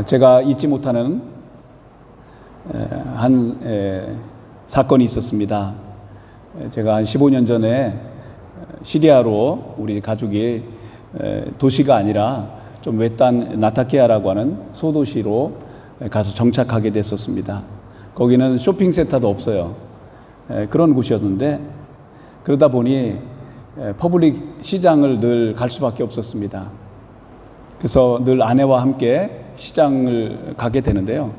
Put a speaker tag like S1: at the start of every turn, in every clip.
S1: 제가 잊지 못하는 한 사건이 있었습니다. 제가 한 15년 전에 시리아로 우리 가족이 도시가 아니라 좀 외딴 나타키아라고 하는 소도시로 가서 정착하게 됐었습니다. 거기는 쇼핑센터도 없어요. 그런 곳이었는데 그러다 보니 퍼블릭 시장을 늘 갈 수밖에 없었습니다. 그래서 늘 아내와 함께 시장을 가게 되는데요.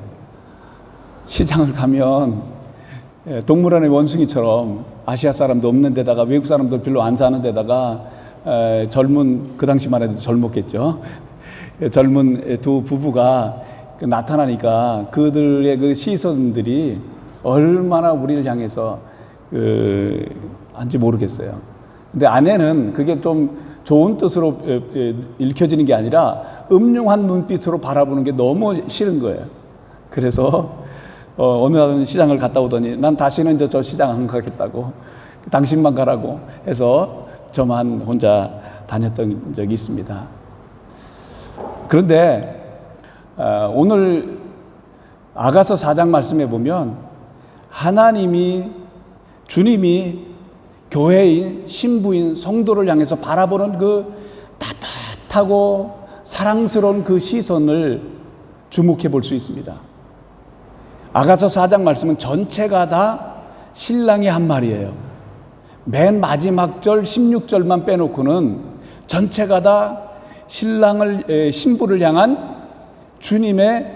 S1: 시장을 가면 동물원의 원숭이처럼 아시아 사람도 없는 데다가 외국 사람도 별로 안 사는 데다가 젊은, 그 당시만 해도 젊었겠죠. 젊은 두 부부가 나타나니까 그들의 그 시선들이 얼마나 우리를 향해서 한지 모르겠어요. 근데 아내는 그게 좀 좋은 뜻으로 읽혀지는 게 아니라 음흉한 눈빛으로 바라보는 게 너무 싫은 거예요. 그래서 어느 날은 시장을 갔다 오더니 난 다시는 저 시장 안 가겠다고, 당신만 가라고 해서 저만 혼자 다녔던 적이 있습니다. 그런데 오늘 아가서 4장 말씀에 보면 주님이 교회인, 신부인, 성도를 향해서 바라보는 그 따뜻하고 사랑스러운 그 시선을 주목해 볼 수 있습니다. 아가서 4장 말씀은 전체가 다 신랑의 한 말이에요. 맨 마지막 절 16절만 빼놓고는 전체가 다 신부를 향한 주님의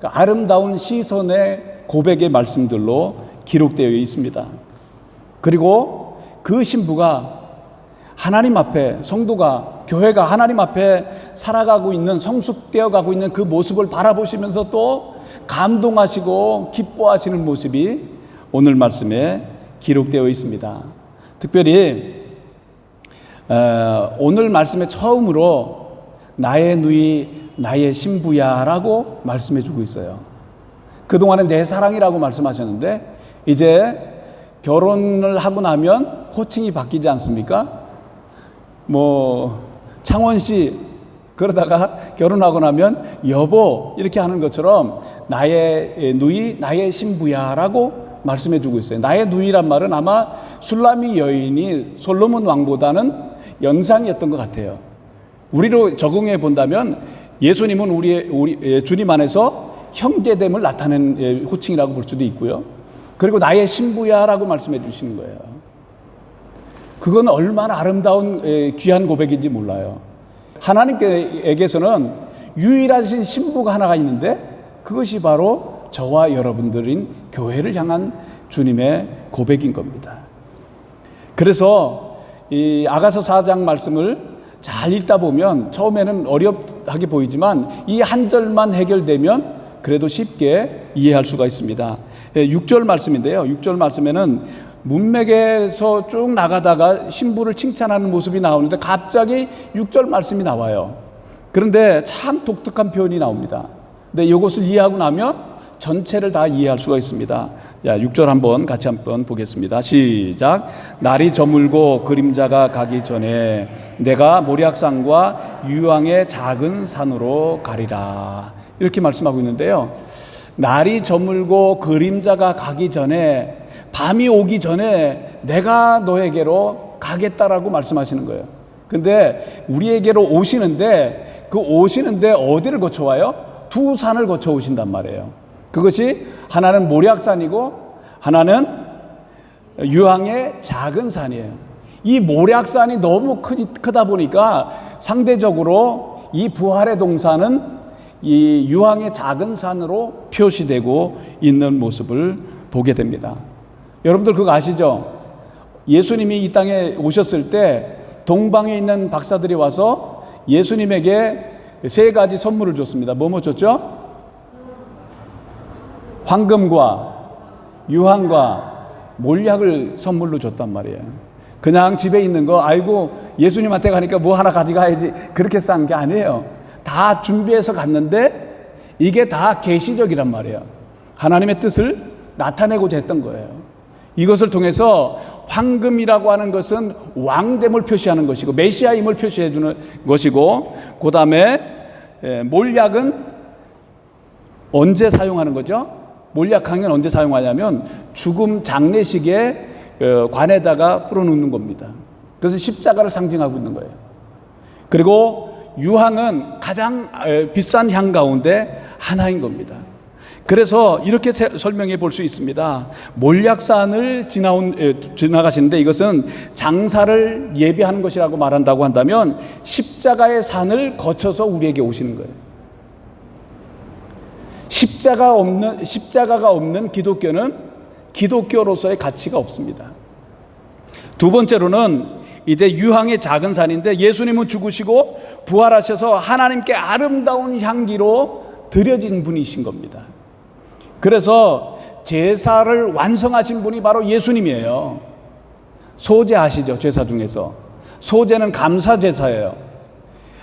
S1: 아름다운 시선의 고백의 말씀들로 기록되어 있습니다. 그리고 그 신부가 하나님 앞에, 성도가, 교회가 하나님 앞에 살아가고 있는, 성숙되어 가고 있는 그 모습을 바라보시면서 또 감동하시고 기뻐하시는 모습이 오늘 말씀에 기록되어 있습니다. 특별히 오늘 말씀에 처음으로 나의 누이, 나의 신부야 라고 말씀해 주고 있어요. 그동안은 내 사랑이라고 말씀하셨는데 이제 결혼을 하고 나면 호칭이 바뀌지 않습니까? 창원씨 그러다가 결혼하고 나면 여보 이렇게 하는 것처럼 나의 누이, 나의 신부야 라고 말씀해 주고 있어요. 나의 누이란 말은 아마 술라미 여인이 솔로몬 왕보다는 연상이었던 것 같아요. 우리로 적응해 본다면 예수님은 우리 주님 안에서 형제됨을 나타낸 호칭이라고 볼 수도 있고요. 그리고 나의 신부야 라고 말씀해 주시는 거예요. 그건 얼마나 아름다운 귀한 고백인지 몰라요. 하나님께서는 유일하신 신부가 하나가 있는데 그것이 바로 저와 여러분들인 교회를 향한 주님의 고백인 겁니다. 그래서 이 아가서 4장 말씀을 잘 읽다 보면 처음에는 어렵게 보이지만 이 한 절만 해결되면 그래도 쉽게 이해할 수가 있습니다. 6절 말씀인데요. 6절 말씀에는 문맥에서 쭉 나가다가 신부를 칭찬하는 모습이 나오는데 갑자기 6절 말씀이 나와요. 그런데 참 독특한 표현이 나옵니다. 근데 이것을 이해하고 나면 전체를 다 이해할 수가 있습니다. 6절 같이 한번 보겠습니다. 시작. 날이 저물고 그림자가 가기 전에 내가 모략산과 유황의 작은 산으로 가리라. 이렇게 말씀하고 있는데요. 날이 저물고 그림자가 가기 전에, 밤이 오기 전에 내가 너에게로 가겠다라고 말씀하시는 거예요. 근데 우리에게로 오시는데 그 오시는데 어디를 거쳐와요? 두 산을 거쳐 오신단 말이에요. 그것이 하나는 모략산이고 하나는 유황의 작은 산이에요. 이 모략산이 너무 크다 보니까 상대적으로 이 부활의 동산은 이 유황의 작은 산으로 표시되고 있는 모습을 보게 됩니다. 여러분들 그거 아시죠? 예수님이 이 땅에 오셨을 때 동방에 있는 박사들이 와서 예수님에게 3가지 선물을 줬습니다. 뭐 줬죠? 황금과 유황과 몰약을 선물로 줬단 말이에요. 그냥 집에 있는 거 아이고 예수님한테 가니까 뭐 하나 가져가야지 그렇게 싼 게 아니에요. 다 준비해서 갔는데 이게 다 계시적이란 말이에요. 하나님의 뜻을 나타내고자 했던 거예요. 이것을 통해서 황금이라고 하는 것은 왕됨을 표시하는 것이고 메시아임을 표시해 주는 것이고, 그 다음에 몰약은 언제 사용하는 거죠? 몰약하면 언제 사용하냐면 죽음 장례식에 관에다가 풀어놓는 겁니다. 그래서 십자가를 상징하고 있는 거예요. 그리고 유향은 가장 비싼 향 가운데 하나인 겁니다. 그래서 이렇게 설명해 볼 수 있습니다. 몰약산을 지나가시는데 이것은 장사를 예비하는 것이라고 말한다고 한다면 십자가의 산을 거쳐서 우리에게 오시는 거예요. 십자가가 없는 기독교는 기독교로서의 가치가 없습니다. 두 번째로는 이제 유황의 작은 산인데 예수님은 죽으시고 부활하셔서 하나님께 아름다운 향기로 드려진 분이신 겁니다. 그래서 제사를 완성하신 분이 바로 예수님이에요. 소제 아시죠? 제사 중에서 소제는 감사 제사예요.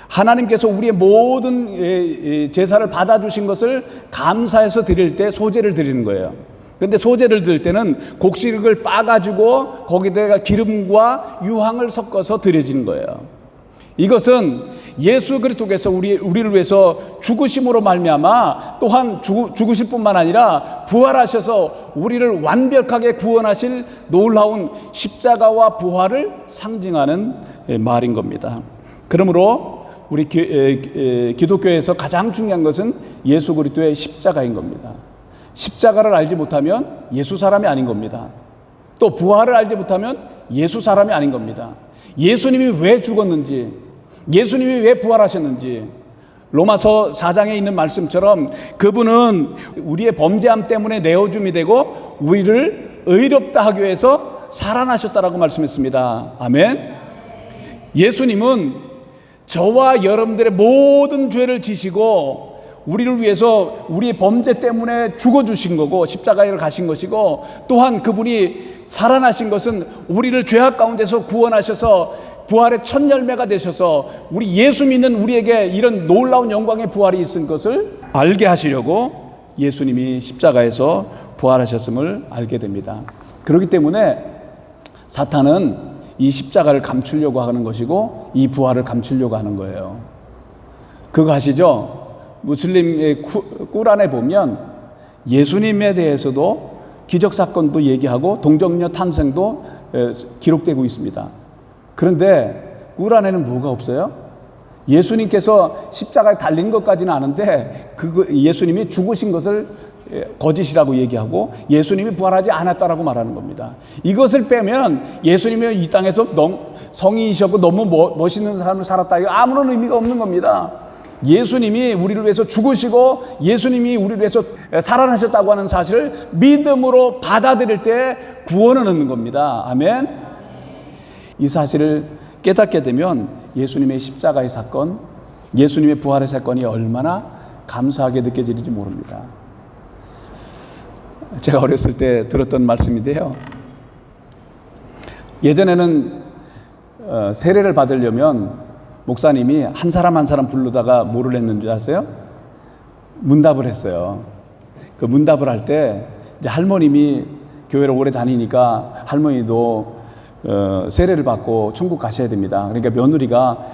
S1: 하나님께서 우리의 모든 제사를 받아주신 것을 감사해서 드릴 때 소제를 드리는 거예요. 근데 소제를 드릴 때는 곡식을 빻아가지고 거기다가 기름과 유황을 섞어서 드려지는 거예요. 이것은 예수 그리스도께서 우리를 위해서 죽으심으로 말미암아 또한 죽으실 뿐만 아니라 부활하셔서 우리를 완벽하게 구원하실 놀라운 십자가와 부활을 상징하는 말인 겁니다. 그러므로 우리 기독교에서 가장 중요한 것은 예수 그리스도의 십자가인 겁니다. 십자가를 알지 못하면 예수 사람이 아닌 겁니다. 또 부활을 알지 못하면 예수 사람이 아닌 겁니다. 예수님이 왜 죽었는지, 예수님이 왜 부활하셨는지, 로마서 4장에 있는 말씀처럼 그분은 우리의 범죄함 때문에 내어줌이 되고 우리를 의롭다 하기 위해서 살아나셨다라고 말씀했습니다. 아멘. 예수님은 저와 여러분들의 모든 죄를 지시고 우리를 위해서 우리의 범죄 때문에 죽어주신 거고 십자가에 가신 것이고, 또한 그분이 살아나신 것은 우리를 죄악 가운데서 구원하셔서 부활의 첫 열매가 되셔서 우리 예수 믿는 우리에게 이런 놀라운 영광의 부활이 있은 것을 알게 하시려고 예수님이 십자가에서 부활하셨음을 알게 됩니다. 그렇기 때문에 사탄은 이 십자가를 감추려고 하는 것이고 이 부활을 감추려고 하는 거예요. 그거 아시죠? 무슬림의 꾸란에 보면 예수님에 대해서도 기적사건도 얘기하고 동정녀 탄생도 기록되고 있습니다. 그런데 꾸란에는 뭐가 없어요? 예수님께서 십자가에 달린 것까지는 아는데 예수님이 죽으신 것을 거짓이라고 얘기하고 예수님이 부활하지 않았다라고 말하는 겁니다. 이것을 빼면 예수님이 이 땅에서 성인이셨고 너무 멋있는 삶을 살았다, 이거 아무런 의미가 없는 겁니다. 예수님이 우리를 위해서 죽으시고 예수님이 우리를 위해서 살아나셨다고 하는 사실을 믿음으로 받아들일 때 구원을 얻는 겁니다. 아멘. 이 사실을 깨닫게 되면 예수님의 십자가의 사건, 예수님의 부활의 사건이 얼마나 감사하게 느껴질지 모릅니다. 제가 어렸을 때 들었던 말씀인데요, 예전에는 세례를 받으려면 목사님이 한 사람 한 사람 부르다가 뭐를 했는 줄 아세요? 문답을 했어요. 그 문답을 할 때 이제 할머님이 교회를 오래 다니니까 할머니도 세례를 받고 천국 가셔야 됩니다. 그러니까 며느리가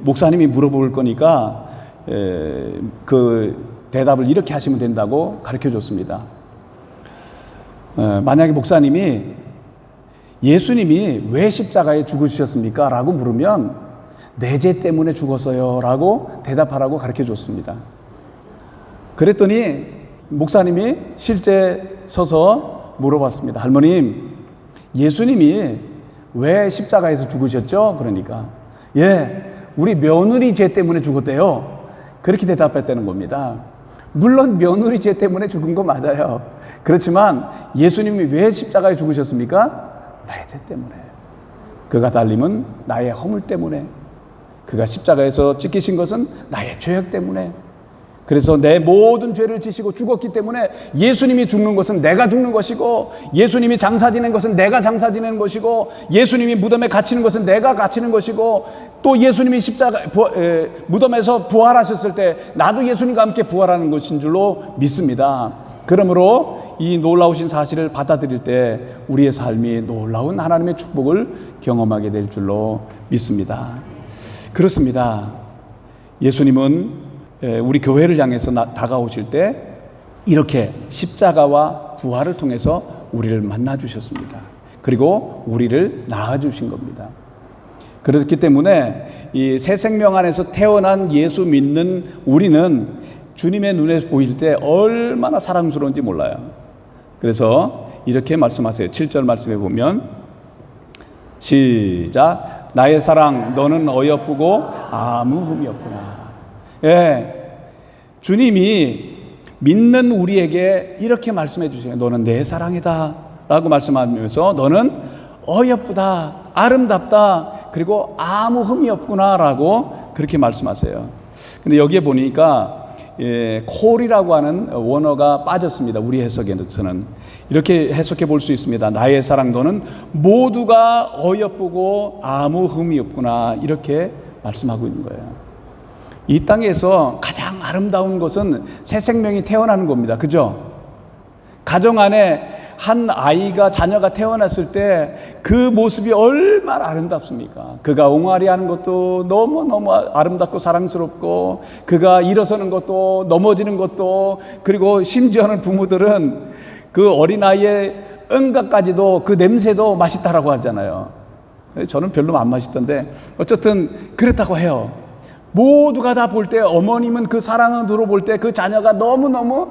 S1: 목사님이 물어볼 거니까 그 대답을 이렇게 하시면 된다고 가르쳐 줬습니다. 만약에 목사님이 예수님이 왜 십자가에 죽으셨습니까? 라고 물으면 내 죄 때문에 죽었어요 라고 대답하라고 가르쳐 줬습니다. 그랬더니 목사님이 실제 서서 물어봤습니다. 할머님, 예수님이 왜 십자가에서 죽으셨죠? 그러니까 우리 며느리 죄 때문에 죽었대요. 그렇게 대답했다는 겁니다. 물론 며느리 죄 때문에 죽은 거 맞아요. 그렇지만 예수님이 왜 십자가에 죽으셨습니까? 나의 죄 때문에. 그가 달림은 나의 허물 때문에. 그가 십자가에서 찢기신 것은 나의 죄악 때문에. 그래서 내 모든 죄를 지시고 죽었기 때문에 예수님이 죽는 것은 내가 죽는 것이고, 예수님이 장사 지낸 것은 내가 장사 지내는 것이고, 예수님이 무덤에 갇히는 것은 내가 갇히는 것이고, 또 예수님이 무덤에서 부활하셨을 때 나도 예수님과 함께 부활하는 것인 줄로 믿습니다. 그러므로 이 놀라우신 사실을 받아들일 때 우리의 삶이 놀라운 하나님의 축복을 경험하게 될 줄로 믿습니다. 그렇습니다. 예수님은 우리 교회를 향해서 다가오실 때 이렇게 십자가와 부활을 통해서 우리를 만나 주셨습니다. 그리고 우리를 낳아 주신 겁니다. 그렇기 때문에 이 새 생명 안에서 태어난 예수 믿는 우리는 주님의 눈에 보일 때 얼마나 사랑스러운지 몰라요. 그래서 이렇게 말씀하세요. 7절 말씀해 보면 시작. 나의 사랑 너는 어여쁘고 아무 흠이 없구나. 예, 주님이 믿는 우리에게 이렇게 말씀해 주세요. 너는 내 사랑이다 라고 말씀하면서 너는 어여쁘다, 아름답다, 그리고 아무 흠이 없구나 라고 그렇게 말씀하세요. 근데 여기에 보니까 콜이라고 하는 원어가 빠졌습니다. 우리 해석에서는 이렇게 해석해 볼 수 있습니다. 나의 사랑 너는 모두가 어여쁘고 아무 흠이 없구나, 이렇게 말씀하고 있는 거예요. 이 땅에서 가장 아름다운 것은 새 생명이 태어나는 겁니다. 그죠? 가정 안에 한 아이가, 자녀가 태어났을 때 그 모습이 얼마나 아름답습니까? 그가 옹알이하는 것도 너무너무 아름답고 사랑스럽고, 그가 일어서는 것도, 넘어지는 것도, 그리고 심지어는 부모들은 그 어린아이의 응가까지도, 그 냄새도 맛있다라고 하잖아요. 저는 별로 안 맛있던데 어쨌든 그렇다고 해요. 모두가 다 볼 때, 어머님은 그 사랑으로 볼 때 그 자녀가 너무너무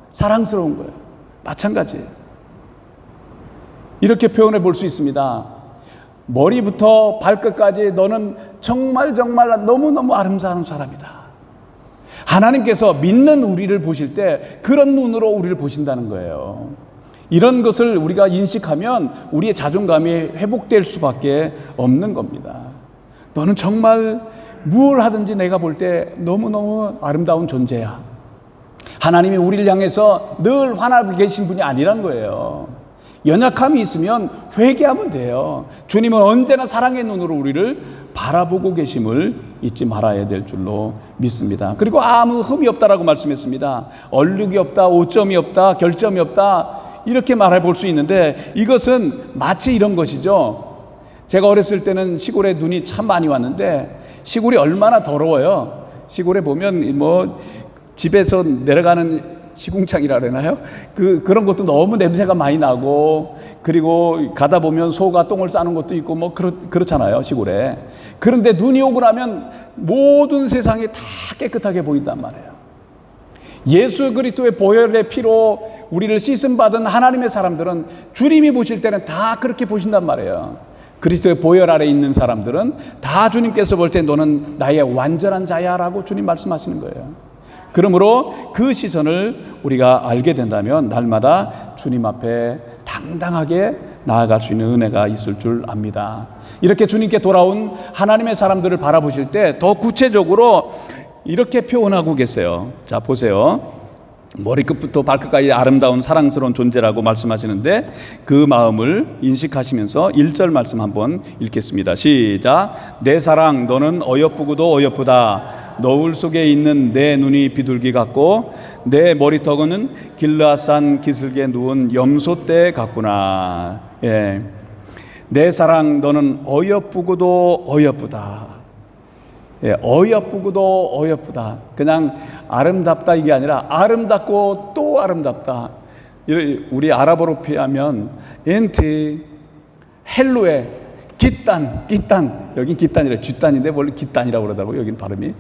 S1: 사랑스러운 거예요. 마찬가지예요. 이렇게 표현해 볼 수 있습니다. 머리부터 발끝까지 너는 정말 너무너무 아름다운 사람이다. 하나님께서 믿는 우리를 보실 때 그런 눈으로 우리를 보신다는 거예요. 이런 것을 우리가 인식하면 우리의 자존감이 회복될 수밖에 없는 겁니다. 너는 정말 무엇을 하든지 내가 볼 때 너무너무 아름다운 존재야. 하나님이 우리를 향해서 늘 화나게 계신 분이 아니란 거예요. 연약함이 있으면 회개하면 돼요. 주님은 언제나 사랑의 눈으로 우리를 바라보고 계심을 잊지 말아야 될 줄로 믿습니다. 그리고 아무 흠이 없다라고 말씀했습니다. 얼룩이 없다, 오점이 없다, 결점이 없다, 이렇게 말해 볼 수 있는데 이것은 마치 이런 것이죠. 제가 어렸을 때는 시골에 눈이 참 많이 왔는데 시골이 얼마나 더러워요. 시골에 보면 뭐 집에서 내려가는 시궁창이라 그러나요? 그런 것도 너무 냄새가 많이 나고, 그리고 가다 보면 소가 똥을 싸는 것도 있고 뭐 그렇잖아요, 시골에. 그런데 눈이 오고 나면 모든 세상이 다 깨끗하게 보인단 말이에요. 예수 그리스도의 보혈의 피로 우리를 씻음 받은 하나님의 사람들은 주님이 보실 때는 다 그렇게 보신단 말이에요. 그리스도의 보혈 아래 있는 사람들은 다 주님께서 볼 때 너는 나의 완전한 자야라고 주님 말씀하시는 거예요. 그러므로 그 시선을 우리가 알게 된다면 날마다 주님 앞에 당당하게 나아갈 수 있는 은혜가 있을 줄 압니다. 이렇게 주님께 돌아온 하나님의 사람들을 바라보실 때 더 구체적으로 이렇게 표현하고 계세요. 자, 보세요. 머리끝부터 발끝까지 아름다운 사랑스러운 존재라고 말씀하시는데 그 마음을 인식하시면서 1절 말씀 한번 읽겠습니다. 시작. 내 사랑 너는 어여쁘고도 어여쁘다. 너울 속에 있는 내 눈이 비둘기 같고 내 머리턱은 길르앗산 기슭에 누운 염소떼 같구나. 예. 내 사랑 너는 어여쁘고도 어여쁘다. 예, 어여쁘고도 어여쁘다. 그냥 아름답다 이게 아니라 아름답고 또 아름답다. 우리 아랍어로 표현하면 엔티 헬루에 기딴 여긴 기딴이래. 쥐딴인데 원래 기딴이라고 그러더라고요. 여긴 발음이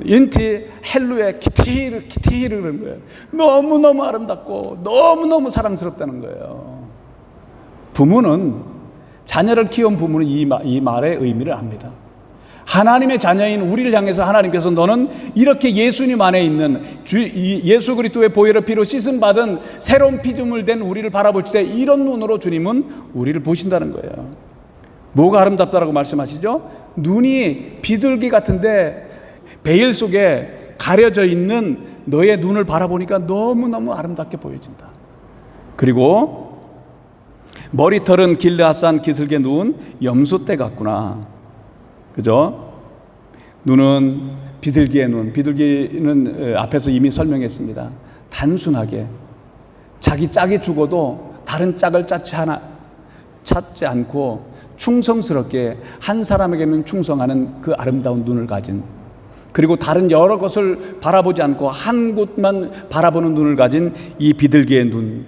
S1: 엔티 헬루에 키티르 그런 거예요. 너무너무 아름답고 너무너무 사랑스럽다는 거예요. 부모는, 자녀를 키운 부모는 이 말의 의미를 압니다. 하나님의 자녀인 우리를 향해서 하나님께서 너는 이렇게 예수님 안에 있는 예수 그리스도의 보혈의 피로 씻음 받은 새로운 피조물 된 우리를 바라볼 때 이런 눈으로 주님은 우리를 보신다는 거예요. 뭐가 아름답다라고 말씀하시죠? 눈이 비둘기 같은데 베일 속에 가려져 있는 너의 눈을 바라보니까 너무너무 아름답게 보여진다. 그리고 머리털은 길르앗산 기슭에 누운 염소떼 같구나. 그죠? 눈은 비둘기의 눈. 비둘기는 앞에서 이미 설명했습니다. 단순하게 자기 짝이 죽어도 다른 짝을 찾지 않고 충성스럽게 한 사람에게는 충성하는 그 아름다운 눈을 가진, 그리고 다른 여러 것을 바라보지 않고 한 곳만 바라보는 눈을 가진 이 비둘기의 눈,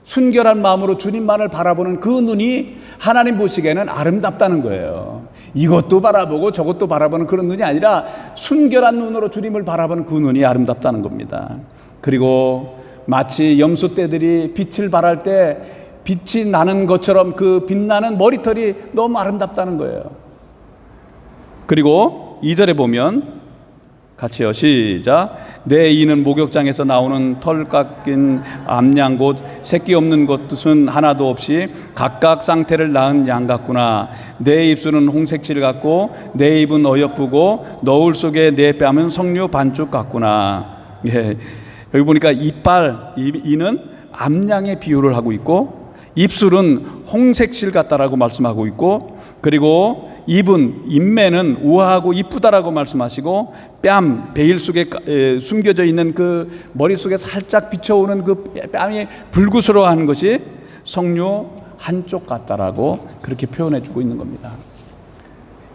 S1: 순결한 마음으로 주님만을 바라보는 그 눈이 하나님 보시기에는 아름답다는 거예요. 이것도 바라보고 저것도 바라보는 그런 눈이 아니라 순결한 눈으로 주님을 바라보는 그 눈이 아름답다는 겁니다. 그리고 마치 염소떼들이 빛을 발할 때 빛이 나는 것처럼 그 빛나는 머리털이 너무 아름답다는 거예요. 그리고 2절에 보면 같이요. 시작. 내 이는 목욕장에서 나오는 털 깎인 암양 곧 새끼 없는 것은 하나도 없이 각각 쌍태를 낳은 양 같구나. 내 입술은 홍색질 같고 내 입은 어여쁘고 너울 속에 내 뺨은 석류 반죽 같구나. 예. 여기 보니까 이는 암양의 비유를 하고 있고 입술은 홍색실 같다라고 말씀하고 있고, 그리고 인매는 우아하고 이쁘다라고 말씀하시고, 뺨, 베일 속에 숨겨져 있는 그 머릿속에 살짝 비춰오는 그 뺨이 불구스러워하는 것이 석류 한쪽 같다라고 그렇게 표현해 주고 있는 겁니다.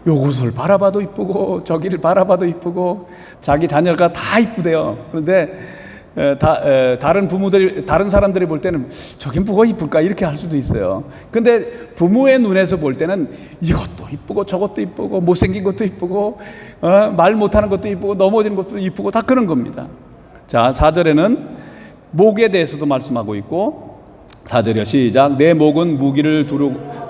S1: 요것을 바라봐도 이쁘고 저기를 바라봐도 이쁘고 자기 자녀가 다 이쁘대요. 그런데 다른 사람들이 볼 때는 저게 뭐가 이쁠까 이렇게 할 수도 있어요. 근데 부모의 눈에서 볼 때는 이것도 이쁘고 저것도 이쁘고 못생긴 것도 이쁘고 말 못하는 것도 이쁘고 넘어진 것도 이쁘고 다 그런 겁니다. 자, 4절에는 목에 대해서도 말씀하고 있고, 4절이요. 시작. 내 목은 무기를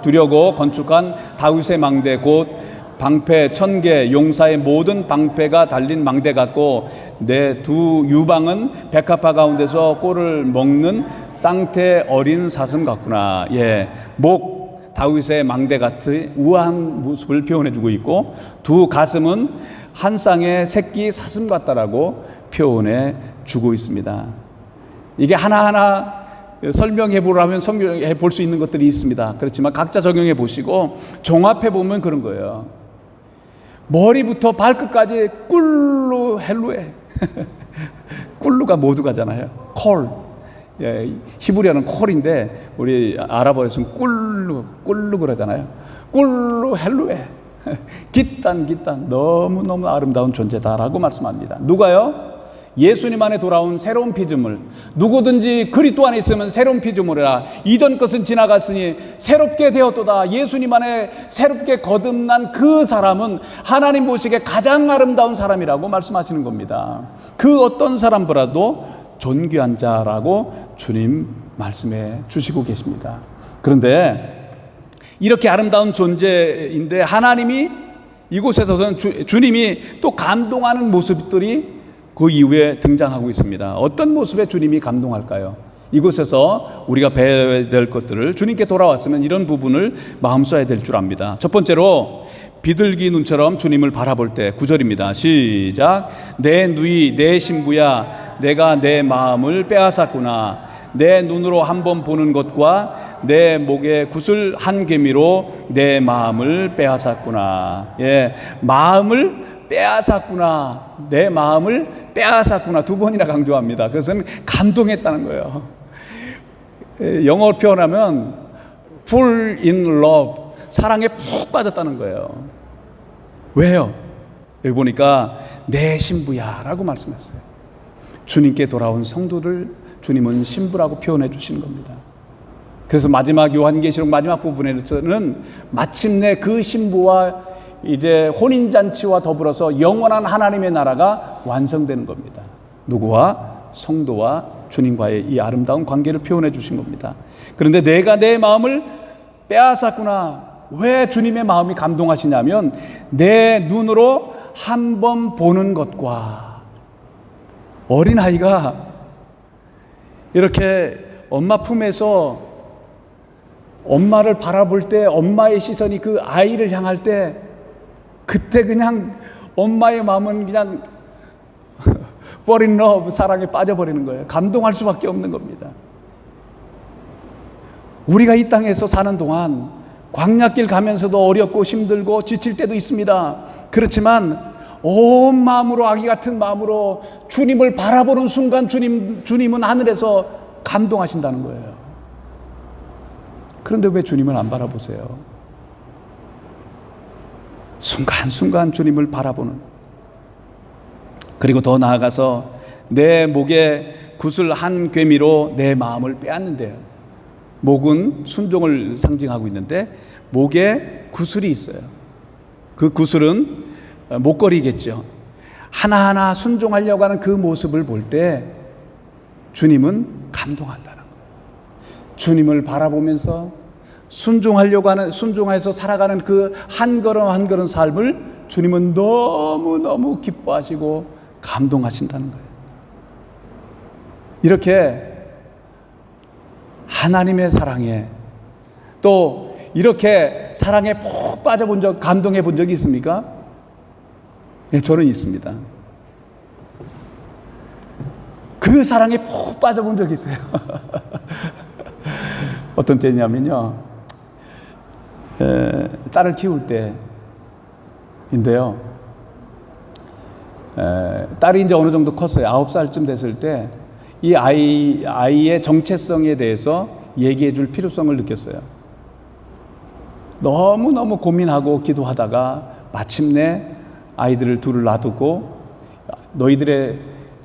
S1: 두려고 건축한 다윗의 망대 곧 방패 1000개 용사의 모든 방패가 달린 망대 같고, 내 두 유방은 백합화 가운데서 꼴을 먹는 쌍태 어린 사슴 같구나. 예, 목 다윗의 망대 같은 우아한 모습을 표현해 주고 있고, 두 가슴은 한 쌍의 새끼 사슴 같다라고 표현해 주고 있습니다. 이게 하나하나 설명해 보라면 설명해 볼 수 있는 것들이 있습니다. 그렇지만 각자 적용해 보시고 종합해 보면 그런 거예요. 머리부터 발끝까지 꿀루 헬루에 꿀루가 모두 가잖아요. 콜. 예, 히브리어는 콜인데 우리 아랍어에서는 꿀루 그러잖아요. 꿀루 헬루에 기딴 너무너무 아름다운 존재다라고 말씀합니다. 누가요? 예수님 안에 돌아온 새로운 피조물, 누구든지 그리스도 안에 있으면 새로운 피조물이라. 이전 것은 지나갔으니 새롭게 되었도다. 예수님 안에 새롭게 거듭난 그 사람은 하나님 보시기에 가장 아름다운 사람이라고 말씀하시는 겁니다. 그 어떤 사람보다도 존귀한 자라고 주님 말씀해 주시고 계십니다. 그런데 이렇게 아름다운 존재인데 하나님이 이곳에서는 주님이 또 감동하는 모습들이 그 이후에 등장하고 있습니다. 어떤 모습에 주님이 감동할까요? 이곳에서 우리가 배워야 될 것들을, 주님께 돌아왔으면 이런 부분을 마음 써야 될 줄 압니다. 첫 번째로 비둘기 눈처럼 주님을 바라볼 때 9절입니다. 시작. 내 누이 내 신부야 내가 내 마음을 빼앗았구나. 내 눈으로 한번 보는 것과 내 목에 구슬 한 개미로 내 마음을 빼앗았구나. 예, 마음을 빼앗았구나. 내 마음을 빼앗았구나. 두 번이나 강조합니다. 그것은 감동했다는 거예요. 영어로 표현하면 fall in love, 사랑에 푹 빠졌다는 거예요. 왜요? 여기 보니까 내 신부야 라고 말씀했어요. 주님께 돌아온 성도를 주님은 신부라고 표현해 주시는 겁니다. 그래서 마지막 요한계시록 마지막 부분에서는 마침내 그 신부와 이제 혼인잔치와 더불어서 영원한 하나님의 나라가 완성되는 겁니다. 누구와? 성도와 주님과의 이 아름다운 관계를 표현해 주신 겁니다. 그런데 내가 내 마음을 빼앗았구나. 왜 주님의 마음이 감동하시냐면 내 눈으로 한번 보는 것과, 어린아이가 이렇게 엄마 품에서 엄마를 바라볼 때 엄마의 시선이 그 아이를 향할 때 그때 그냥 엄마의 마음은 그냥 fall in love, 사랑에 빠져버리는 거예요. 감동할 수밖에 없는 겁니다. 우리가 이 땅에서 사는 동안 광야길 가면서도 어렵고 힘들고 지칠 때도 있습니다. 그렇지만 온 마음으로, 아기 같은 마음으로 주님을 바라보는 순간 주님은 하늘에서 감동하신다는 거예요. 그런데 왜 주님을 안 바라보세요? 순간순간 주님을 바라보는, 그리고 더 나아가서 내 목에 굿을 한 괴미로 내 마음을 빼앗는데요. 목은 순종을 상징하고 있는데 목에 구슬이 있어요. 그 구슬은 목걸이겠죠. 하나하나 순종하려고 하는 그 모습을 볼 때 주님은 감동한다는 거예요. 주님을 바라보면서 순종해서 살아가는 그 한 걸음 한 걸음 삶을 주님은 너무너무 기뻐하시고 감동하신다는 거예요. 이렇게 하나님의 사랑에, 또 이렇게 사랑에 푹 빠져본 적, 감동해 본 적이 있습니까? 네, 저는 있습니다. 그 사랑에 푹 빠져본 적이 있어요. 어떤 때냐면요, 딸을 키울 때인데요, 딸이 이제 어느 정도 컸어요. 9살쯤 됐을 때 이 아이의 정체성에 대해서 얘기해 줄 필요성을 느꼈어요. 너무너무 고민하고 기도하다가 마침내 아이들을 둘을 놔두고 너희들의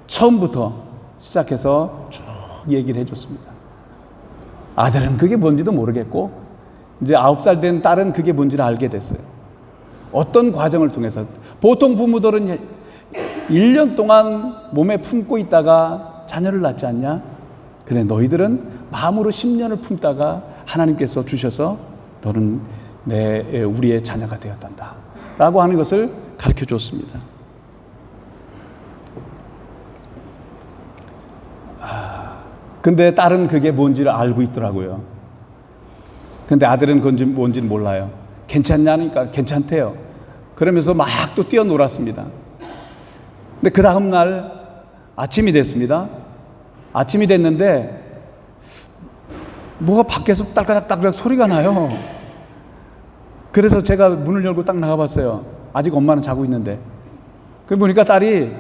S1: 처음부터 시작해서 쭉 얘기를 해줬습니다. 아들은 그게 뭔지도 모르겠고 이제 9살 된 딸은 그게 뭔지를 알게 됐어요. 어떤 과정을 통해서. 보통 부모들은 1년 동안 몸에 품고 있다가 자녀를 낳지 않냐? 그래, 너희들은 마음으로 10년을 품다가 하나님께서 주셔서 너는 우리의 자녀가 되었단다 라고 하는 것을 가르쳐 줬습니다. 근데 딸은 그게 뭔지를 알고 있더라고요. 근데 아들은 그건지 뭔지는 몰라요. 괜찮냐니까 괜찮대요. 그러면서 막 또 뛰어놀았습니다. 근데 그 다음 날 아침이 됐습니다. 아침이 됐는데 뭐가 밖에서 딸깍딸깍 소리가 나요. 그래서 제가 문을 열고 딱 나가봤어요. 아직 엄마는 자고 있는데. 그 보니까 딸이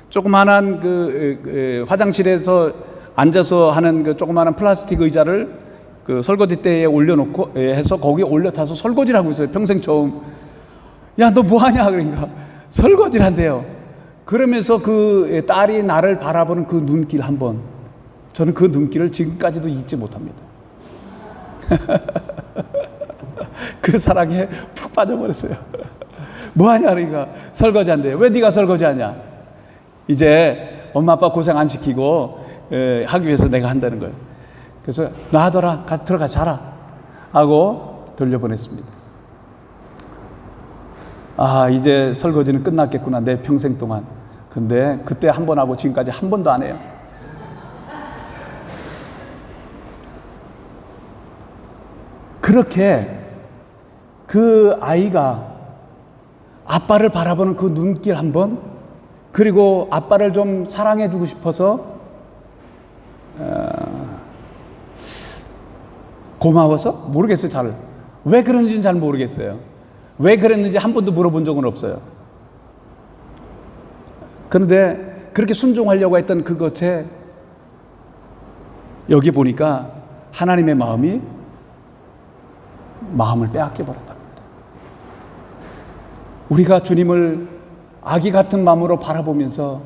S1: 조그마한 그 화장실에서 앉아서 하는 그 조그마한 플라스틱 의자를 그 설거지대에 올려놓고 해서 거기에 올려타서 설거지를 하고 있어요. 평생 처음. 야, 너 뭐 하냐? 그러니까 설거지를 한대요. 그러면서 그 딸이 나를 바라보는 그 눈길 한번, 저는 그 눈길을 지금까지도 잊지 못합니다. 그 사랑에 푹 빠져버렸어요. 뭐 하냐? 그러니까 설거지 한대요. 왜 네가 설거지 하냐? 이제 엄마 아빠 고생 안 시키고 하기 위해서 내가 한다는 거예요. 그래서 놔둬라, 들어가 자라 하고 돌려보냈습니다. 아, 이제 설거지는 끝났겠구나, 내 평생 동안. 근데 그때 한 번 하고 지금까지 한 번도 안 해요. 그렇게 그 아이가 아빠를 바라보는 그 눈길 한 번, 그리고 아빠를 좀 사랑해 주고 싶어서 고마워서? 모르겠어요. 잘. 왜 그런지는 잘 모르겠어요. 왜 그랬는지 한 번도 물어본 적은 없어요. 그런데 그렇게 순종하려고 했던 그것에 여기 보니까 하나님의 마음을 빼앗겨 버렸답니다. 우리가 주님을 아기 같은 마음으로 바라보면서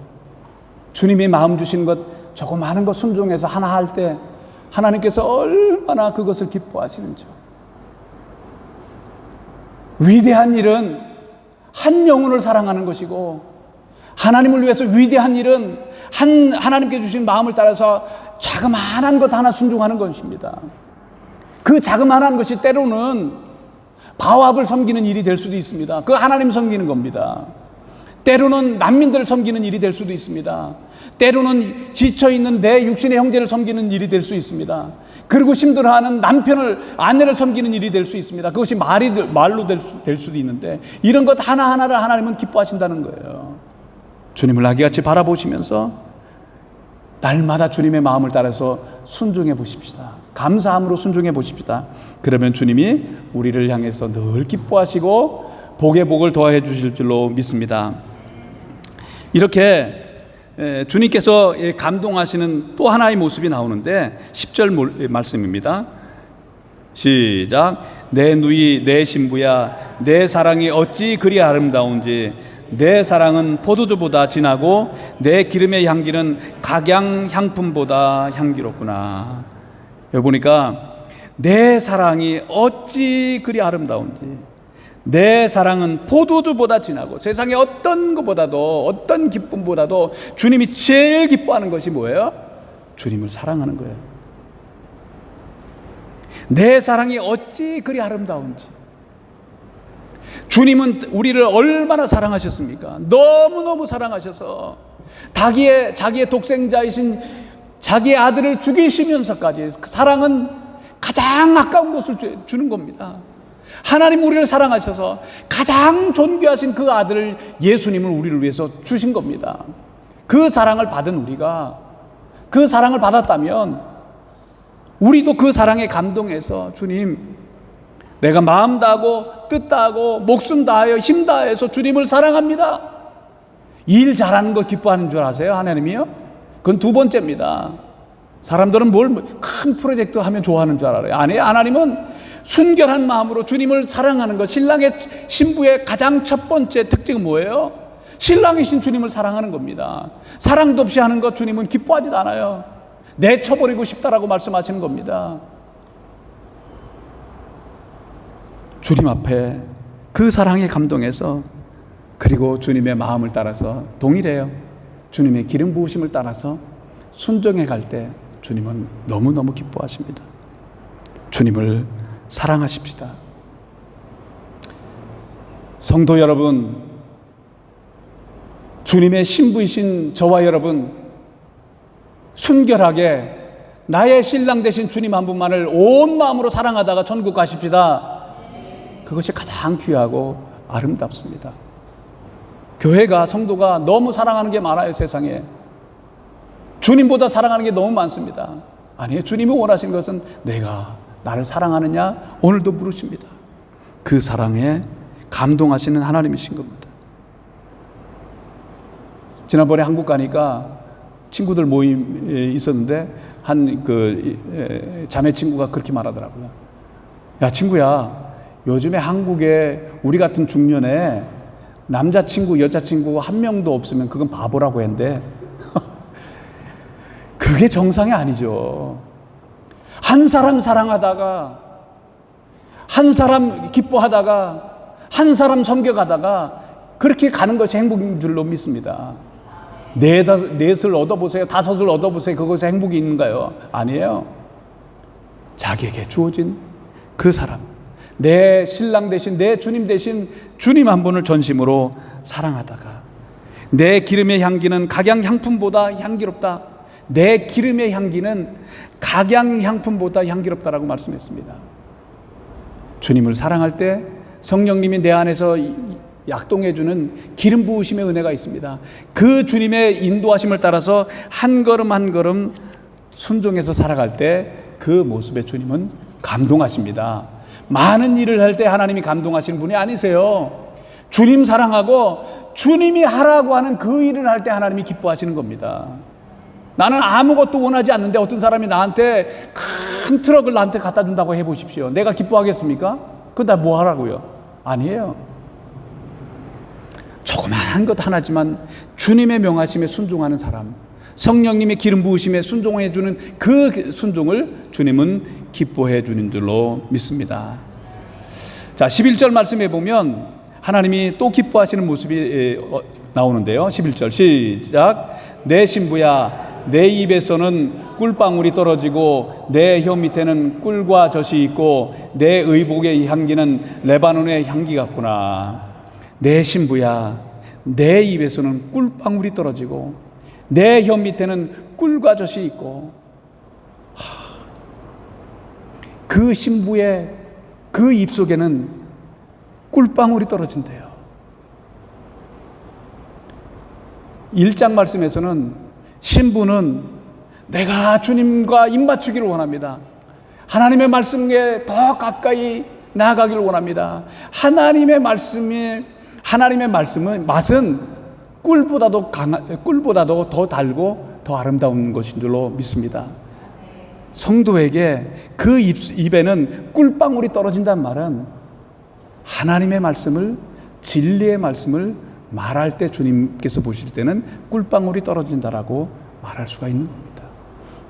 S1: 주님이 마음 주신 것, 조그마한 것 순종해서 하나 할 때 하나님께서 얼마나 그것을 기뻐하시는지. 위대한 일은 한 영혼을 사랑하는 것이고, 하나님을 위해서 위대한 일은 하나님께 주신 마음을 따라서 자그마한 것 하나 순종하는 것입니다. 그 자그마한 것이 때로는 바와을 섬기는 일이 될 수도 있습니다. 그 하나님 섬기는 겁니다. 때로는 난민들을 섬기는 일이 될 수도 있습니다. 때로는 지쳐있는 내 육신의 형제를 섬기는 일이 될 수 있습니다. 그리고 힘들어하는 아내를 섬기는 일이 될 수 있습니다. 그것이 말로 될 수도 있는데, 이런 것 하나하나를 하나님은 기뻐하신다는 거예요. 주님을 아기같이 바라보시면서 날마다 주님의 마음을 따라서 순종해 보십시다. 감사함으로 순종해 보십시다. 그러면 주님이 우리를 향해서 늘 기뻐하시고 복의 복을 더해 주실 줄로 믿습니다. 이렇게 주님께서 감동하시는 또 하나의 모습이 나오는데 10절 말씀입니다. 시작. 내 누이 내 신부야, 내 사랑이 어찌 그리 아름다운지 내 사랑은 포도주보다 진하고 내 기름의 향기는 각양 향품보다 향기롭구나. 여기 보니까 내 사랑이 어찌 그리 아름다운지, 내 사랑은 포도주보다 진하고, 세상의 어떤 것보다도, 어떤 기쁨보다도 주님이 제일 기뻐하는 것이 뭐예요? 주님을 사랑하는 거예요. 내 사랑이 어찌 그리 아름다운지. 주님은 우리를 얼마나 사랑하셨습니까? 너무너무 사랑하셔서 자기의 독생자이신 자기의 아들을 죽이시면서까지, 그 사랑은 가장 아까운 것을 주는 겁니다. 하나님 우리를 사랑하셔서 가장 존귀하신 그 아들을, 예수님을 우리를 위해서 주신 겁니다. 그 사랑을 받은 우리가, 그 사랑을 받았다면 우리도 그 사랑에 감동해서, 주님, 내가 마음 다하고 뜻 다하고 목숨 다하여 힘 다해서 주님을 사랑합니다. 일 잘하는 거 기뻐하는 줄 아세요? 하나님이요? 그건 두 번째입니다. 사람들은 큰 프로젝트 하면 좋아하는 줄 알아요. 아니에요. 하나님은 순결한 마음으로 주님을 사랑하는 것, 신랑의 신부의 가장 첫 번째 특징은 뭐예요? 신랑이신 주님을 사랑하는 겁니다. 사랑도 없이 하는 것 주님은 기뻐하지도 않아요. 내쳐버리고 싶다라고 말씀하시는 겁니다. 주님 앞에 그 사랑에 감동해서, 그리고 주님의 마음을 따라서 동일해요. 주님의 기름 부으심을 따라서 순종해 갈 때 주님은 너무너무 기뻐하십니다. 주님을 사랑하십시다. 성도 여러분, 주님의 신부이신 저와 여러분, 순결하게 나의 신랑 되신 주님 한 분만을 온 마음으로 사랑하다가 천국 가십시다. 그것이 가장 귀하고 아름답습니다. 교회가, 성도가 너무 사랑하는 게 많아요. 세상에 주님보다 사랑하는 게 너무 많습니다. 아니에요. 주님이 원하시는 것은 내가 나를 사랑하느냐, 오늘도 물으십니다. 그 사랑에 감동하시는 하나님이신 겁니다. 지난번에 한국 가니까 친구들 모임이 있었는데 한 자매 친구가 그렇게 말하더라고요. 야, 친구야, 요즘에 한국에 우리 같은 중년에 남자친구, 여자친구 한 명도 없으면 그건 바보라고 했는데 그게 정상이 아니죠. 한 사람 사랑하다가, 한 사람 기뻐하다가, 한 사람 섬겨가다가 그렇게 가는 것이 행복인 줄로 믿습니다. 넷을 얻어보세요, 다섯을 얻어보세요. 그것에 행복이 있는가요? 아니에요. 자기에게 주어진 그 사람, 내 신랑 대신, 내 주님 대신 주님 한 분을 전심으로 사랑하다가, 내 기름의 향기는 각양 향품보다 향기롭다. 내 기름의 향기는 각양 향품보다 향기롭다라고 말씀했습니다. 주님을 사랑할 때 성령님이 내 안에서 약동해주는 기름 부으심의 은혜가 있습니다. 그 주님의 인도하심을 따라서 한 걸음 한 걸음 순종해서 살아갈 때 그 모습에 주님은 감동하십니다. 많은 일을 할 때 하나님이 감동하시는 분이 아니세요. 주님 사랑하고 주님이 하라고 하는 그 일을 할 때 하나님이 기뻐하시는 겁니다. 나는 아무것도 원하지 않는데 어떤 사람이 나한테 큰 트럭을 나한테 갖다 준다고 해보십시오. 내가 기뻐하겠습니까? 그건 다 뭐 하라고요? 아니에요. 조그마한 것 하나지만 주님의 명하심에 순종하는 사람, 성령님의 기름 부으심에 순종해 주는 그 순종을 주님은 기뻐해 주는 줄로 믿습니다. 자, 11절 말씀해 보면 하나님이 또 기뻐하시는 모습이 나오는데요. 11절 시작. 내 신부야, 내 입에서는 꿀방울이 떨어지고 내 혀 밑에는 꿀과 젖이 있고 내 의복의 향기는 레바논의 향기 같구나. 내 신부야, 내 입에서는 꿀방울이 떨어지고 내 혀 밑에는 꿀과 젖이 있고, 그 신부의 그 입속에는 꿀방울이 떨어진대요. 1장 말씀에서는 신부는 내가 주님과 입맞추기를 원합니다. 하나님의 말씀에 더 가까이 나아가기를 원합니다. 하나님의 말씀은 맛은 꿀보다도 더 달고 더 아름다운 것인 줄로 믿습니다. 성도에게 그 입에는 꿀방울이 떨어진다는 말은 하나님의 말씀을, 진리의 말씀을 말할 때 주님께서 보실 때는 꿀방울이 떨어진다라고 말할 수가 있는 겁니다.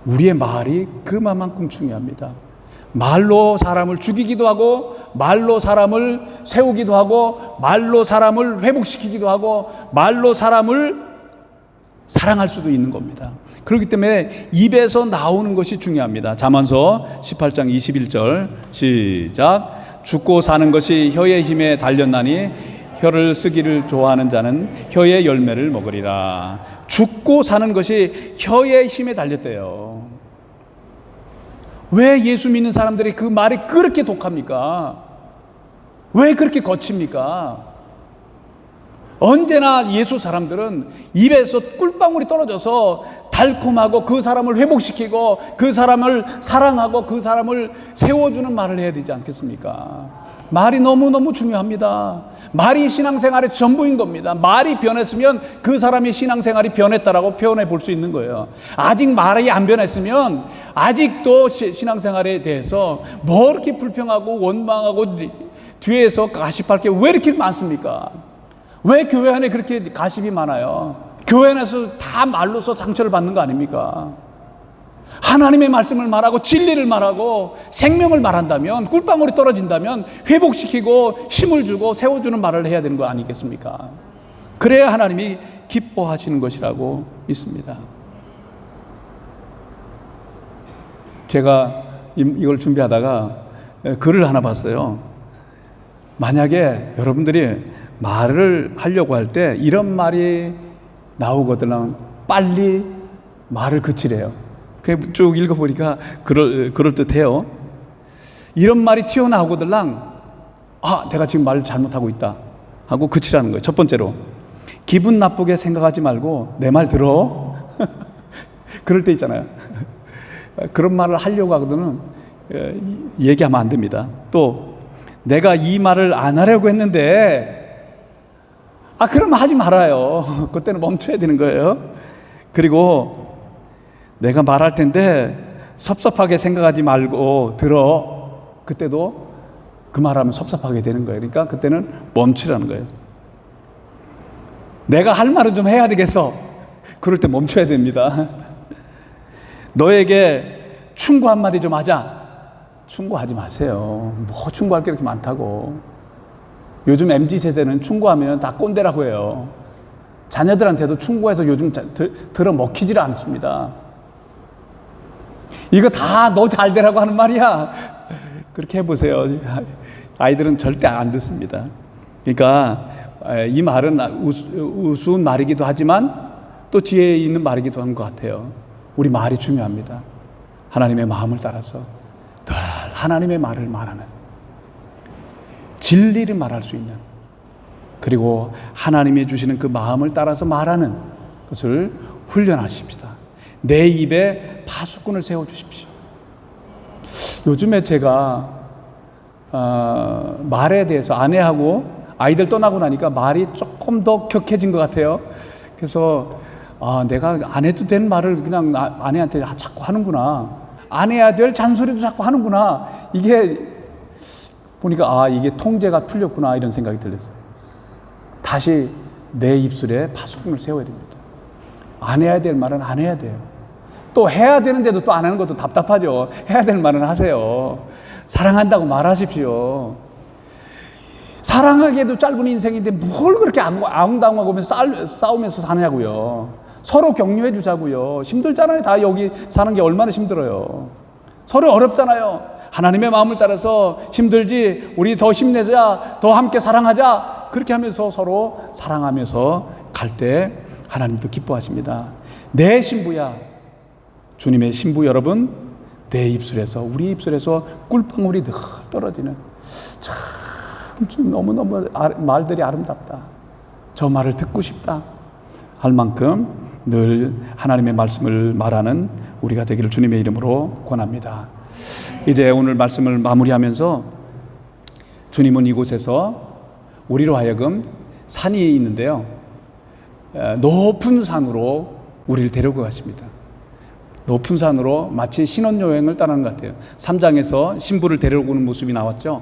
S1: 우리의 말이 그만큼 중요합니다. 말로 사람을 죽이기도 하고, 말로 사람을 세우기도 하고, 말로 사람을 회복시키기도 하고, 말로 사람을 사랑할 수도 있는 겁니다. 그렇기 때문에 입에서 나오는 것이 중요합니다. 잠언서 18장 21절 시작. 죽고 사는 것이 혀의 힘에 달렸나니 혀를 쓰기를 좋아하는 자는 혀의 열매를 먹으리라. 죽고 사는 것이 혀의 힘에 달렸대요. 왜 예수 믿는 사람들이 그 말이 그렇게 독합니까? 왜 그렇게 거칩니까? 언제나 예수 사람들은 입에서 꿀방울이 떨어져서 달콤하고 그 사람을 회복시키고 그 사람을 사랑하고 그 사람을 세워주는 말을 해야 되지 않겠습니까? 말이 너무너무 중요합니다. 말이 신앙생활의 전부인 겁니다. 말이 변했으면 그 사람의 신앙생활이 변했다라고 표현해 볼 수 있는 거예요. 아직 말이 안 변했으면 아직도 신앙생활에 대해서 뭐 이렇게 불평하고 원망하고 뒤에서 가십할 게 왜 이렇게 많습니까? 왜 교회 안에 그렇게 가십이 많아요? 교회 안에서 다 말로서 상처를 받는 거 아닙니까? 하나님의 말씀을 말하고 진리를 말하고 생명을 말한다면, 꿀방울이 떨어진다면 회복시키고 힘을 주고 세워주는 말을 해야 되는 거 아니겠습니까? 그래야 하나님이 기뻐하시는 것이라고 믿습니다. 제가 이걸 준비하다가 글을 하나 봤어요. 만약에 여러분들이 말을 하려고 할 때 이런 말이 나오거든 빨리 말을 그치래요. 쭉 읽어보니까 그럴듯해요. 이런 말이 튀어나오거들랑 내가 지금 말을 잘못하고 있다 하고 그치라는 거예요. 첫 번째로 기분 나쁘게 생각하지 말고 내 말 들어. 그럴 때 있잖아요. 그런 말을 하려고 하거든은 얘기하면 안 됩니다. 또 내가 이 말을 안 하려고 했는데 그러면 하지 말아요. 그때는 멈춰야 되는 거예요. 그리고 내가 말할 텐데 섭섭하게 생각하지 말고 들어. 그때도 그 말하면 섭섭하게 되는 거예요. 그러니까 그때는 멈추라는 거예요. 내가 할 말은 좀 해야 되겠어. 그럴 때 멈춰야 됩니다. 너에게 충고 한마디 좀 하자. 충고하지 마세요. 뭐 충고할 게 이렇게 많다고. 요즘 MZ세대는 충고하면 다 꼰대라고 해요. 자녀들한테도 충고해서 요즘 들어 먹히지를 않습니다. 이거 다 너 잘 되라고 하는 말이야. 그렇게 해보세요. 아이들은 절대 안 듣습니다. 그러니까 이 말은 우스운 말이기도 하지만 또 지혜 있는 말이기도 한 것 같아요. 우리 말이 중요합니다. 하나님의 마음을 따라서 늘 하나님의 말을 말하는, 진리를 말할 수 있는, 그리고 하나님이 주시는 그 마음을 따라서 말하는 것을 훈련하십시다. 내 입에 파수꾼을 세워주십시오. 요즘에 제가 말에 대해서 아내하고 아이들 떠나고 나니까 말이 조금 더 격해진 것 같아요. 그래서 내가 안 해도 된 말을 그냥 아내한테 자꾸 하는구나. 안 해야 될 잔소리도 자꾸 하는구나. 이게 보니까 이게 통제가 풀렸구나 이런 생각이 들었어요. 다시 내 입술에 파수꾼을 세워야 됩니다. 안 해야 될 말은 안 해야 돼요. 또 해야 되는데도 또 안 하는 것도 답답하죠. 해야 될 말은 하세요. 사랑한다고 말하십시오. 사랑하기에도 짧은 인생인데 뭘 그렇게 아웅다웅하고 싸우면서 사냐고요. 서로 격려해 주자고요. 힘들잖아요. 다 여기 사는 게 얼마나 힘들어요. 서로 어렵잖아요. 하나님의 마음을 따라서 힘들지, 우리 더 힘내자, 더 함께 사랑하자, 그렇게 하면서 서로 사랑하면서 갈 때 하나님도 기뻐하십니다. 내 신부야, 주님의 신부 여러분, 내 입술에서, 우리 입술에서 꿀방울이 늘 떨어지는, 참 너무너무 말들이 아름답다, 저 말을 듣고 싶다 할 만큼 늘 하나님의 말씀을 말하는 우리가 되기를 주님의 이름으로 권합니다. 이제 오늘 말씀을 마무리하면서 주님은 이곳에서 우리로 하여금 산이 있는데요, 높은 산으로 우리를 데려가 가십니다. 높은 산으로 마치 신혼여행을 떠나는 것 같아요. 3장에서 신부를 데려오는 모습이 나왔죠.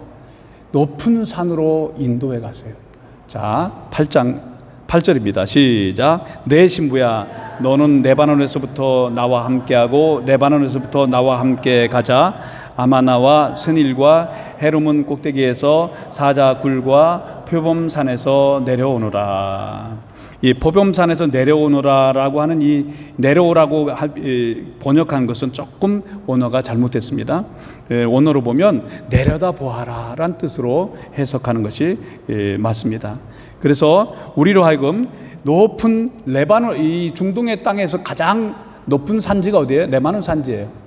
S1: 높은 산으로 인도해 가세요. 자, 8장 8절입니다. 시작. 내 신부야, 너는 레바논에서부터 나와 함께하고 레바논에서부터 나와 함께 가자. 아마나와 스닐과 헤르몬 꼭대기에서 사자굴과 표범산에서 내려오노라. 이 표범산에서 내려오노라라고 하는 이 내려오라고 번역한 것은 조금 원어가 잘못됐습니다. 원어로 보면 내려다 보아라란 뜻으로 해석하는 것이 맞습니다. 그래서 우리로 하여금 높은 레바논, 이 중동의 땅에서 가장 높은 산지가 어디예요? 레바논 산지예요.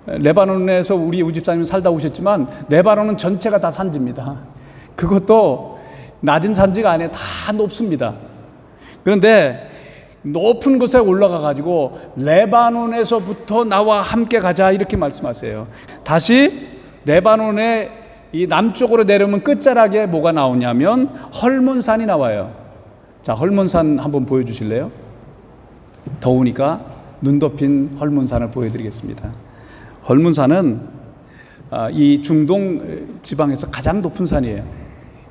S1: 레바논에서 우리 우집사님 살다 오셨지만 레바논은 전체가 다 산지입니다. 그것도 낮은 산지가 아니에요. 다 높습니다. 그런데 높은 곳에 올라가 가지고 레바논에서부터 나와 함께 가자 이렇게 말씀하세요. 다시 레바논의 이 남쪽으로 내려오면 끝자락에 뭐가 나오냐면 헐몬산이 나와요. 자, 헐몬산 한번 보여주실래요? 더우니까 눈 덮인 헐몬산을 보여드리겠습니다. 헐몬산은 이 중동 지방에서 가장 높은 산이에요.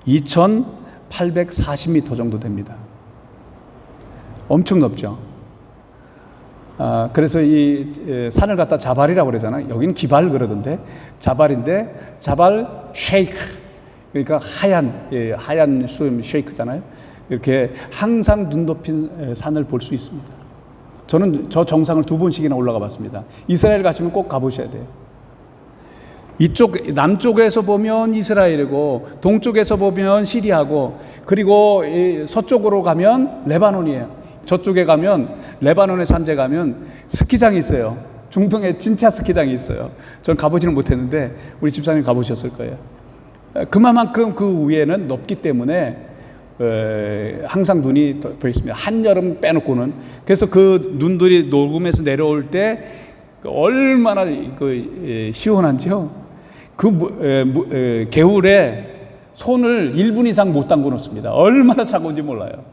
S1: 2,840m 정도 됩니다. 엄청 높죠. 그래서 이 산을 갖다 자발이라고 그러잖아요. 여기는 기발 그러던데 자발인데 자발 쉐이크, 그러니까 하얀 수염 쉐이크잖아요. 이렇게 항상 눈 덮인 산을 볼 수 있습니다. 저는 저 정상을 2번씩이나 올라가 봤습니다. 이스라엘 가시면 꼭 가보셔야 돼요. 이쪽 남쪽에서 보면 이스라엘이고 동쪽에서 보면 시리아고 그리고 서쪽으로 가면 레바논이에요. 저쪽에 가면 레바논의 산재 가면 스키장이 있어요. 중동에 진짜 스키장이 있어요. 전 가보지는 못했는데 우리 집사님 가보셨을 거예요. 그만큼 그 위에는 높기 때문에 항상 눈이 보였습니다. 한여름 빼놓고는. 그래서 그 눈들이 녹음해서 내려올 때 얼마나 시원한지요. 개울에 손을 1분 이상 못 담궈 놓습니다. 얼마나 차가운지 몰라요.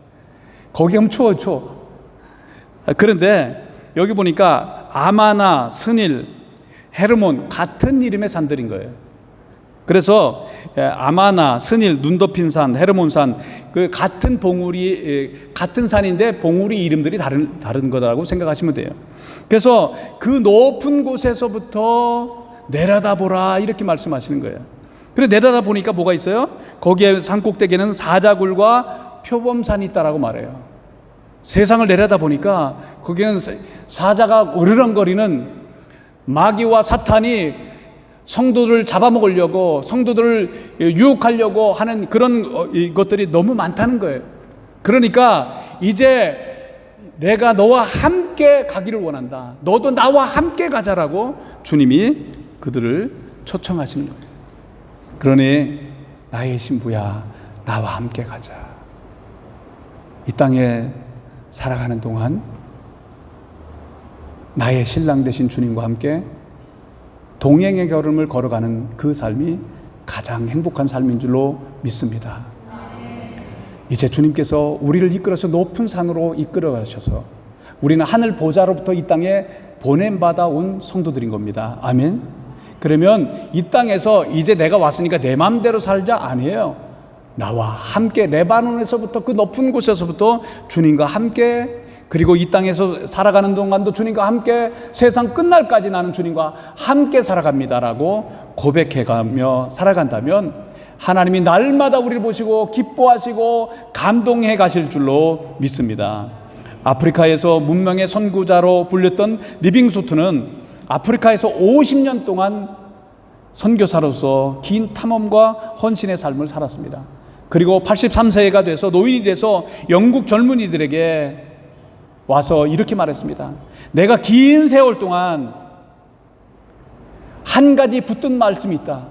S1: 거기 가면 추워. 그런데 여기 보니까 아마나, 스닐, 헤르몬 같은 이름의 산들인 거예요. 그래서 아마나, 스닐, 눈 덮인 산, 헤르몬산 그 같은 봉우리 같은 산인데 봉우리 이름들이 다른 거라고 생각하시면 돼요. 그래서 그 높은 곳에서부터 내려다보라 이렇게 말씀하시는 거예요. 그래서 내려다 보니까 뭐가 있어요? 거기에 산 꼭대기에는 사자굴과 표범산이 있다라고 말해요. 세상을 내려다 보니까 거기는 사자가 으르렁거리는 마귀와 사탄이 성도들을 잡아먹으려고 성도들을 유혹하려고 하는 그런 것들이 너무 많다는 거예요. 그러니까 이제 내가 너와 함께 가기를 원한다. 너도 나와 함께 가자라고 주님이 그들을 초청하시는 거예요. 그러니 나의 신부야, 나와 함께 가자. 이 땅에 살아가는 동안 나의 신랑 되신 주님과 함께 동행의 걸음을 걸어가는 그 삶이 가장 행복한 삶인 줄로 믿습니다. 이제 주님께서 우리를 이끌어서 높은 산으로 이끌어 가셔서 우리는 하늘 보좌로부터 이 땅에 보냄받아 온 성도들인 겁니다. 아멘. 그러면 이 땅에서 이제 내가 왔으니까 내 마음대로 살자 아니에요. 나와 함께 레바논에서부터 그 높은 곳에서부터 주님과 함께 그리고 이 땅에서 살아가는 동안도 주님과 함께 세상 끝날까지 나는 주님과 함께 살아갑니다라고 고백해가며 살아간다면 하나님이 날마다 우리를 보시고 기뻐하시고 감동해 가실 줄로 믿습니다. 아프리카에서 문명의 선구자로 불렸던 리빙스톤은 아프리카에서 50년 동안 선교사로서 긴 탐험과 헌신의 삶을 살았습니다. 그리고 83세가 돼서 노인이 돼서 영국 젊은이들에게 와서 이렇게 말했습니다. 내가 긴 세월 동안 한 가지 붙든 말씀이 있다.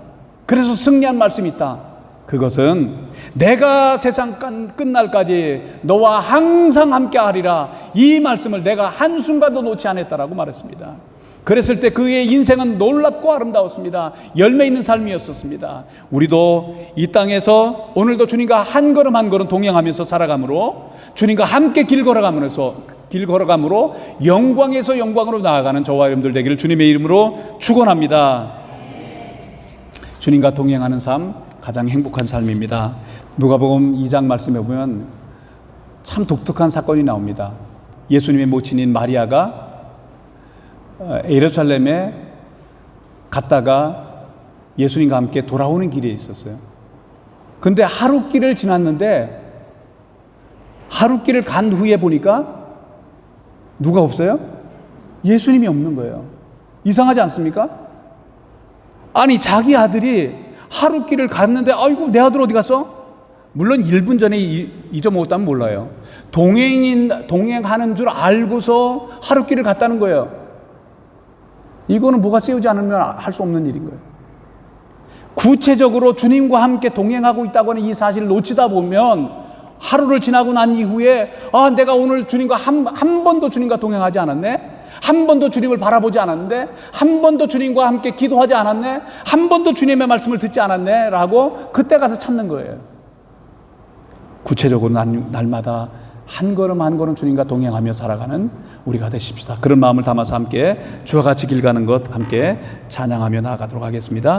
S1: 그래서 승리한 말씀이 있다. 그것은 내가 세상 끝날까지 너와 항상 함께 하리라. 이 말씀을 내가 한순간도 놓지 않았다라고 말했습니다. 그랬을 때 그의 인생은 놀랍고 아름다웠습니다. 열매 있는 삶이었었습니다. 우리도 이 땅에서 오늘도 주님과 한 걸음 한 걸음 동행하면서 살아감으로 주님과 함께 길 걸어감으로 영광에서 영광으로 나아가는 저와 여러분들 되기를 주님의 이름으로 축원합니다. 주님과 동행하는 삶 가장 행복한 삶입니다. 누가복음 2장 말씀해 보면 참 독특한 사건이 나옵니다. 예수님의 모친인 마리아가 예루살렘에 갔다가 예수님과 함께 돌아오는 길에 있었어요. 근데 하루 길을 지났는데 하루 길을 간 후에 보니까 누가 없어요? 예수님이 없는 거예요. 이상하지 않습니까? 아니, 자기 아들이 하루 길을 갔는데 아이고 내 아들 어디 갔어? 물론 1분 전에 잊어먹었다면 몰라요. 동행하는 줄 알고서 하루 길을 갔다는 거예요. 이거는 뭐가 세우지 않으면 할 수 없는 일인 거예요. 구체적으로 주님과 함께 동행하고 있다고 하는 이 사실을 놓치다 보면 하루를 지나고 난 이후에 내가 오늘 주님과 한 번도 주님과 동행하지 않았네? 한 번도 주님을 바라보지 않았는데? 한 번도 주님과 함께 기도하지 않았네? 한 번도 주님의 말씀을 듣지 않았네? 라고 그때 가서 찾는 거예요. 구체적으로 날마다 한 걸음 한 걸음 주님과 동행하며 살아가는 우리가 되십시다. 그런 마음을 담아서 함께 주와 같이 길 가는 것 함께 찬양하며 나아가도록 하겠습니다.